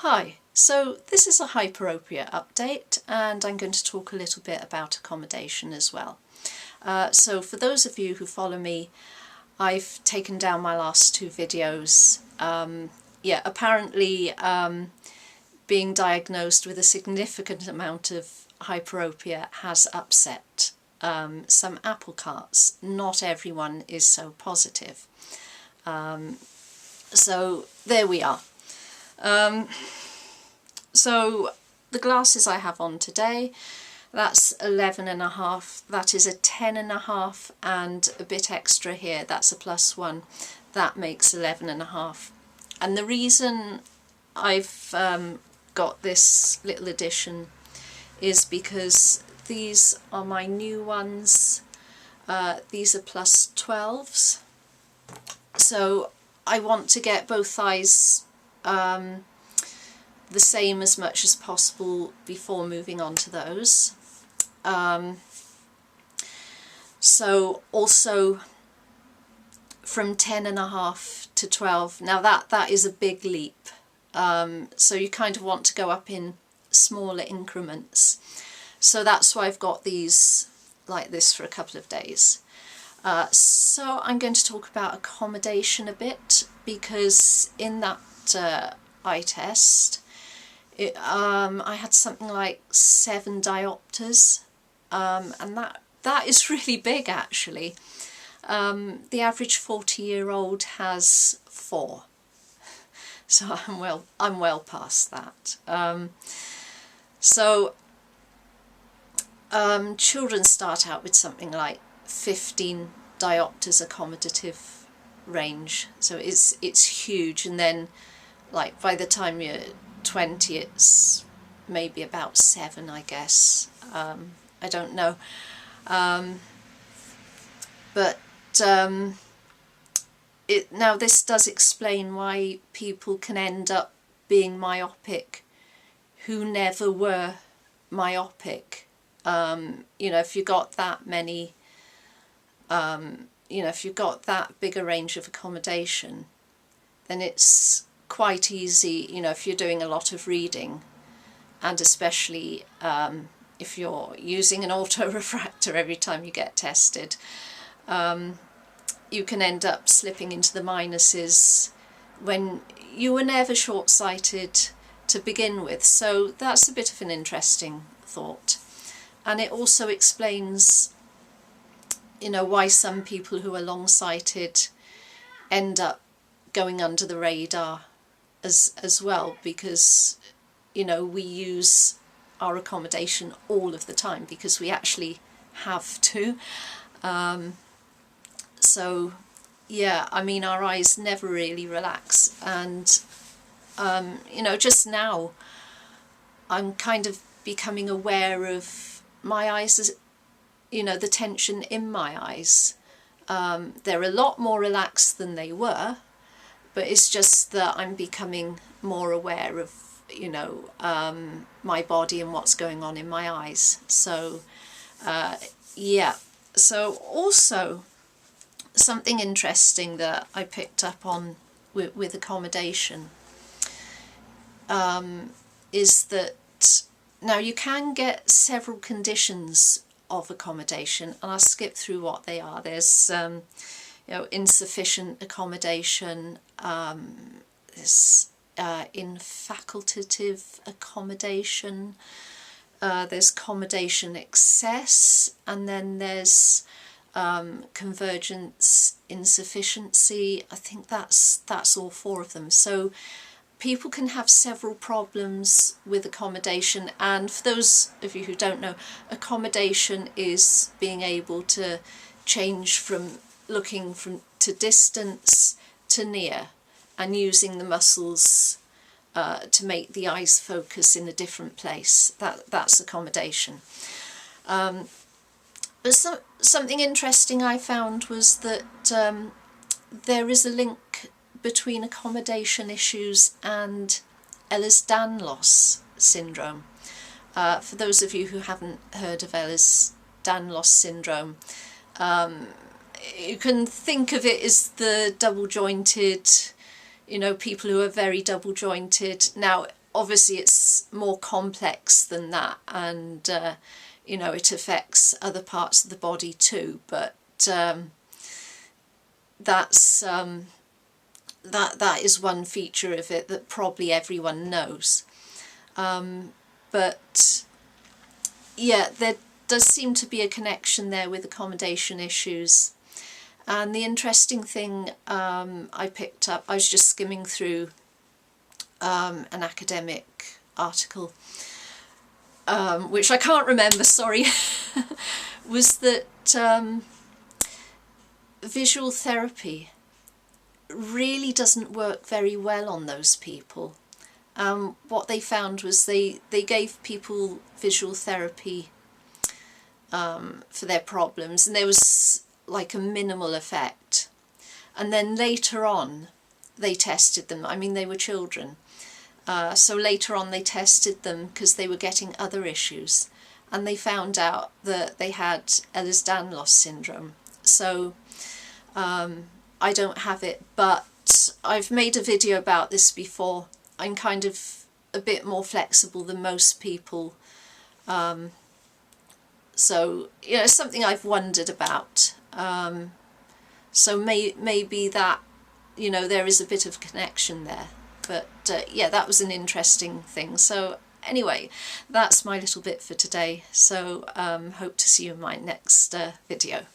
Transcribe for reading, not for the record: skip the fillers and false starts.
Hi, so this is a Hyperopia update and I'm going to talk a little bit about accommodation as well. So for those of you who follow me, I've taken down my last two videos. Apparently being diagnosed with a significant amount of hyperopia has upset some apple carts. Not everyone is so positive. So there we are. So the glasses I have on today, that's 11.5, that is a 10.5 and a bit extra here, that's a +1, that makes 11.5. And the reason I've got this little addition is because these are my new ones, these are +12s, so I want to get both eyes the same as much as possible before moving on to those. So also from 10.5 to 12, now that is a big leap, so you kind of want to go up in smaller increments, so that's why I've got these like this for a couple of days. So I'm going to talk about accommodation a bit, because in that eye test I had something like 7 diopters, and that is really big actually. The average 40-year-old has 4, so I'm well past that. Children start out with something like 15 diopters accommodative range, so it's huge, and then like by the time you're 20 it's maybe about 7, I guess. I don't know, now this does explain why people can end up being myopic who never were myopic. You know, if you got that many, you know, if you've got that big a range of accommodation, then it's quite easy, you know, if you're doing a lot of reading, and especially if you're using an auto-refractor every time you get tested, you can end up slipping into the minuses when you were never short-sighted to begin with. So that's a bit of an interesting thought, and it also explains, you know, why some people who are long-sighted end up going under the radar as well, because, you know, we use our accommodation all of the time because we actually have to. So yeah, I mean, our eyes never really relax, and you know, just now I'm kind of becoming aware of my eyes, as you know, the tension in my eyes. They're a lot more relaxed than they were, but it's just that I'm becoming more aware of, you know, my body and what's going on in my eyes. So yeah, so also something interesting that I picked up on with accommodation is that now you can get several conditions of accommodation, and I'll skip through what they are. There's you know, insufficient accommodation, there's infacultative accommodation, there's accommodation excess, and then there's convergence insufficiency. I think that's all 4 of them. So people can have several problems with accommodation, and for those of you who don't know, accommodation is being able to change from looking to distance to near, and using the muscles to make the eyes focus in a different place. That's accommodation. But something interesting I found was that there is a link between accommodation issues and Ehlers-Danlos syndrome. For those of you who haven't heard of Ehlers-Danlos syndrome, you can think of it as the double-jointed, you know, people who are very double-jointed. Now, obviously it's more complex than that, and you know, it affects other parts of the body too, but that's that is one feature of it that probably everyone knows. But yeah, there does seem to be a connection there with accommodation issues. And the interesting thing I picked up, I was just skimming through an academic article, which I can't remember, sorry, was that visual therapy really doesn't work very well on those people. What they found was they gave people visual therapy for their problems, and there was like a minimal effect. And then later on they tested them. I mean, they were children. So later on they tested them because they were getting other issues, and they found out that they had Ehlers-Danlos syndrome. So I don't have it, but I've made a video about this before. I'm kind of a bit more flexible than most people. So, you know, it's something I've wondered about. So maybe that, you know, there is a bit of connection there. But yeah, that was an interesting thing. So anyway, that's my little bit for today. So hope to see you in my next video.